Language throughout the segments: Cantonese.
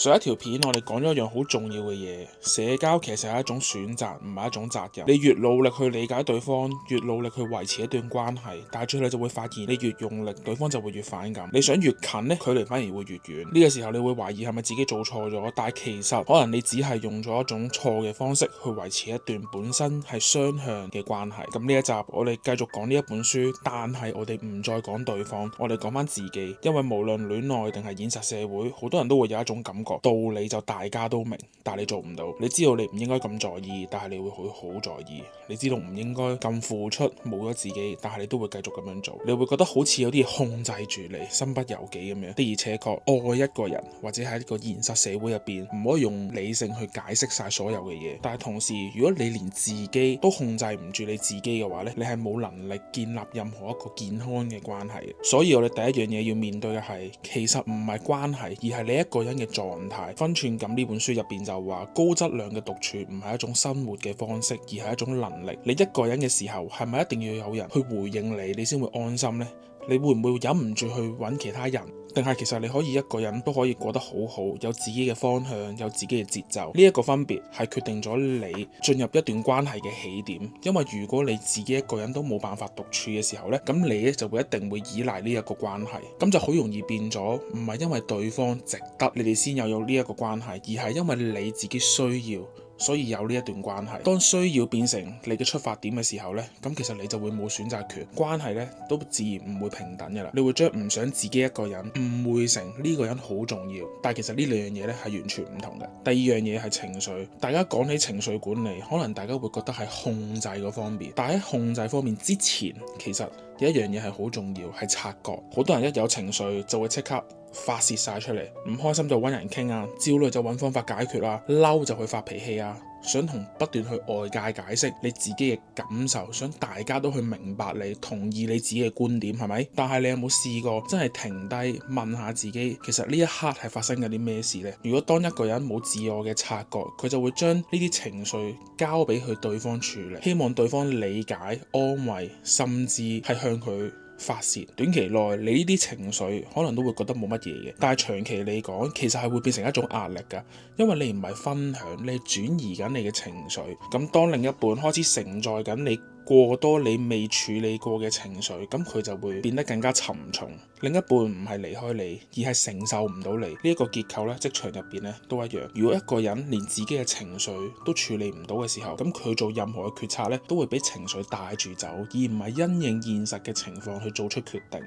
上一條片我哋講咗一樣好重要嘅嘢，社交其實係一種選擇，唔係一種責任。你越努力去理解對方，越努力去維持一段關係，但係最後你就會發現，你越用力，對方就會越反感。你想越近呢，距離反而會越遠。呢個時候你會懷疑係咪自己做錯咗？但係其實可能你只係用咗一種錯嘅方式去維持一段本身係雙向嘅關係。咁呢一集我哋繼續講呢一本書，但係我哋唔再講對方，我哋講翻自己。因為無論戀愛定係現實社會，好多人都會有一種感覺，道理就大家都明，但係你做唔到。你知道你唔應該咁在意，但係你會好在意。你知道唔應該咁付出，冇咗自己，但係你都會繼續咁樣做。你會覺得好似有啲嘢控制住你，身不由己咁樣。的而且確，愛一個人或者喺呢個現實社會入邊，唔可以用理性去解釋晒所有嘅嘢。但係同時，如果你連自己都控制唔住你自己嘅話呢，你係冇能力建立任何一個健康嘅關係嘅。所以我哋第一樣嘢要面對嘅係，其實唔係關係，而係你一個人嘅狀態。分寸感呢本書入邊就話，高質量嘅獨處唔係一種生活嘅方式，而係一種能力。你一個人嘅時候，係咪一定要有人去回應你，你先會安心呢？你會唔會忍唔住去揾其他人？定係其實你可以一個人都可以過得好好，有自己嘅方向，有自己嘅節奏。呢一個分別係決定咗你進入一段關係嘅起點。因為如果你自己一個人都冇辦法獨處嘅時候呢，咁你咧就會一定會依賴呢一個關係，咁就好容易變咗唔係因為對方值得你哋先有呢一個關係，而係因為你自己需要，所以有呢一段關係。當需要變成你嘅出發點嘅時候呢，咁其實你就會冇選擇權，關係呢都自然唔會平等嘅啦。你會將唔想自己一個人誤會成呢個人好重要，但係其實呢兩樣嘢呢係完全唔同嘅。第二樣嘢係情緒，大家講起情緒管理，可能大家會覺得係控制嗰方面，但係喺控制方面之前，其實有一樣嘢係好重要，係察覺。好多人一有情緒就會即刻發洩晒出嚟，唔開心就揾人傾啊，焦慮就揾方法解決啊，嬲就去發脾氣啊，想同不斷去外界解釋你自己嘅感受，想大家都去明白你，同意你自己嘅觀點，係咪？但係你有冇試過真係停低問下自己，其實呢一刻係發生緊啲咩事呢？如果當一個人冇自我嘅察覺，佢就會將呢啲情緒交俾佢對方處理，希望對方理解、安慰，甚至係向佢發洩。短期內你呢啲情緒可能都會覺得冇乜嘢嘅，但係長期嚟講其實係會變成一種壓力㗎，因為你唔係分享，你係轉移緊你嘅情緒。咁當另一半開始承載緊你過多你未處理過嘅情緒，咁佢就會變得更加沉重。另一半唔係離開你，而係承受唔到你。呢一個結構咧，職場入邊咧都一樣。如果一個人連自己嘅情緒都處理唔到嘅時候，咁佢做任何嘅決策咧，都會俾情緒帶住走，而唔係因應現實嘅情況去做出決定。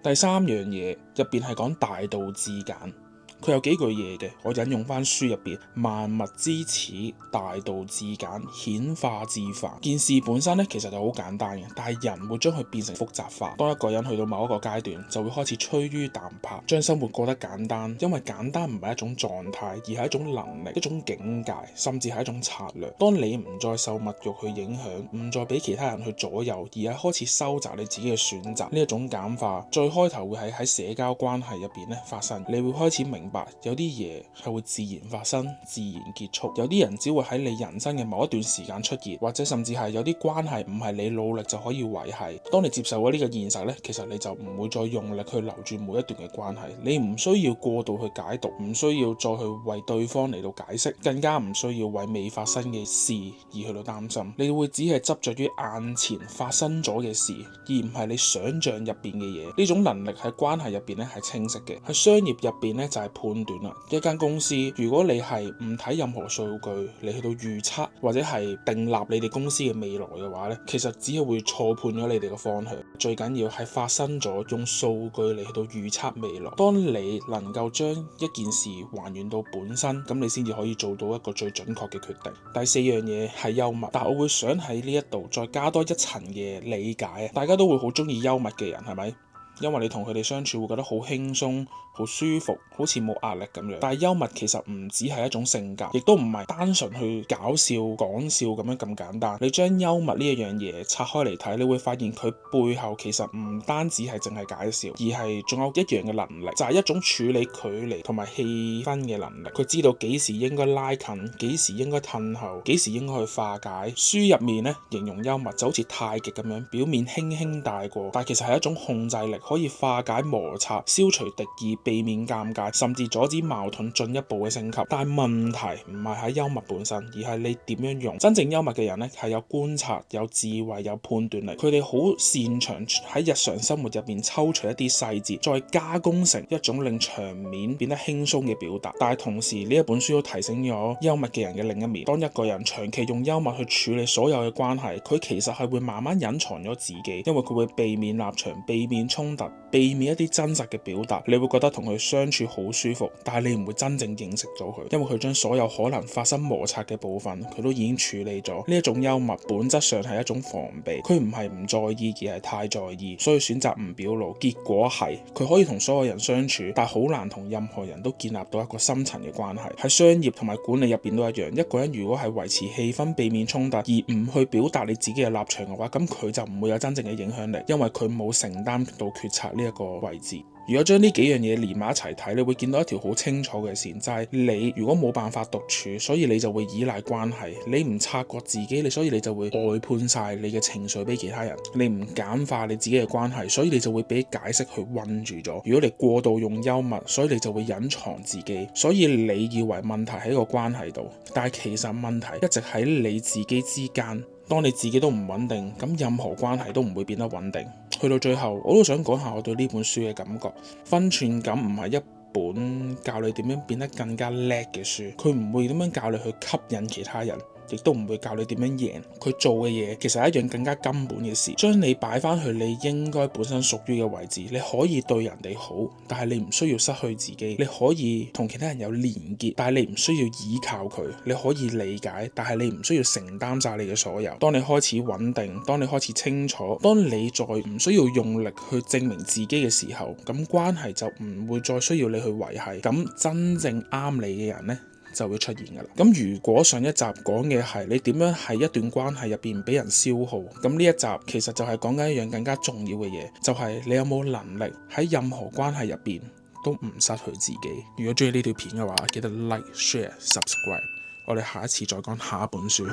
第三樣嘢入邊係講大道至簡。佢有幾句嘢嘅，我引用翻書入邊，萬物之始，大道至簡，顯化至繁。件事本身咧其實就好簡單嘅，但係人會將佢變成複雜化。當一個人去到某一個階段，就會開始趨於淡泊，將生活過得簡單。因為簡單唔係一種狀態，而係一種能力、一種境界，甚至係一種策略。當你唔再受物慾去影響，唔再俾其他人去左右，而係開始收窄你自己嘅選擇，呢一種簡化，最開頭會喺社交關係入邊咧發生。你會開始明白有啲嘢係會自然發生、自然結束。有啲人只會喺你人生嘅某一段時間出現，或者甚至係有啲關係唔係你努力就可以維繫。當你接受咗呢個現實呢，其實你就唔會再用力去留住每一段嘅關係。你唔需要過度去解讀，唔需要再去為對方嚟到解釋，更加唔需要為未發生嘅事而去到擔心。你會只係執着於眼前發生咗嘅事，而唔係你想象入邊嘅嘢。呢種能力喺關係入邊呢係清晰嘅，喺商業入邊呢就係判斷啦。一間公司如果你係唔睇任何數據嚟去到預測或者係訂立你哋公司嘅未來嘅話呢，其實只係會錯判咗你哋嘅方向。最緊要係發生咗，用數據嚟去到預測未來。當你能夠將一件事還原到本身，咁你先至可以做到一個最準確嘅決定。第四樣嘢係幽默，但我會想喺呢一度再加多一層嘅理解。大家都會好中意幽默嘅人，係咪？因為你同佢哋相處會覺得好輕鬆、好舒服，好似冇壓力咁樣。但係幽默其實唔只係一種性格，亦都唔係單純去搞笑講笑咁樣咁簡單。你將幽默呢一樣嘢拆開嚟睇，你會發現佢背後其實唔單止係淨係搞笑，而係仲有一樣嘅能力，就係一種處理距離同埋氣氛嘅能力。佢知道幾時應該拉近，幾時應該褪後，幾時應該去化解。書入面咧形容幽默就好似太極咁樣，表面輕輕帶過，但其實係一種控制力可以化解摩擦、消除敵意、避免尷尬，甚至阻止矛盾進一步嘅升級。但係問題唔係喺幽默本身，而係你點樣用。真正幽默嘅人呢，係有觀察、有智慧、有判斷力，佢哋好擅長喺日常生活入邊抽取一啲細節，再加工成一種令場面變得輕鬆嘅表達。但係同時呢一本書都提醒咗幽默嘅人嘅另一面。當一個人長期用幽默去處理所有嘅關係，佢其實係會慢慢隱藏咗自己，因為佢會避免立場、避免衝突、避免一啲真實嘅表達。你會覺得同佢相處好舒服，但係你唔會真正認識到佢，因為佢將所有可能發生摩擦嘅部分佢都已經處理咗。呢一種幽默本質上係一種防備，佢唔係唔在意，而係太在意，所以選擇唔表露。結果係佢可以同所有人相處，但好難同任何人都建立到一個深層嘅關係。喺商業同埋管理入邊都一樣，一個人如果係維持氣氛、避免衝突，而唔去表達你自己嘅立場嘅話，咁佢就唔會有真正嘅影響力，因為佢冇承擔到決策呢一個位置。如果將呢幾樣嘢連埋一齊睇，你會見到一條好清楚嘅線，就係你如果冇辦法獨處，所以你就會依賴關係，你唔察覺自己，所以你就會外判晒你嘅情緒俾其他人，你唔簡化你自己嘅關係，所以你就會俾解釋去困住咗。如果你過度用幽默，所以你就會隱藏自己，所以你以為問題喺個關係度，但係其實問題一直喺你自己之間。當你自己都唔穩定，咁任何關係都唔會變得穩定。去到最後，我都想講下我對呢本書嘅感覺。分寸感唔係一本教你點樣變得更加叻嘅書，佢唔會點樣教你去吸引其他人，亦都唔會教你點樣贏。佢做嘅嘢其實係一樣更加根本嘅事，將你擺翻去你應該本身屬於嘅位置。你可以對人哋好，但係你唔需要失去自己。你可以同其他人有連結，但係你唔需要依靠佢。你可以理解，但係你唔需要承擔晒你嘅所有。當你開始穩定，當你開始清楚，當你再唔需要用力去證明自己嘅時候，咁關係就唔會再需要你去維繫。咁真正啱你嘅人呢，就會出現噶啦。咁如果上一集講嘅係你點樣喺一段關係入邊俾人消耗，咁呢一集其實就係講緊一樣更加重要嘅嘢，就係你有冇能力喺任何關係入邊都唔失去自己。如果中意呢條片嘅話，記得 like、share、subscribe。我哋下一次再講下一本書。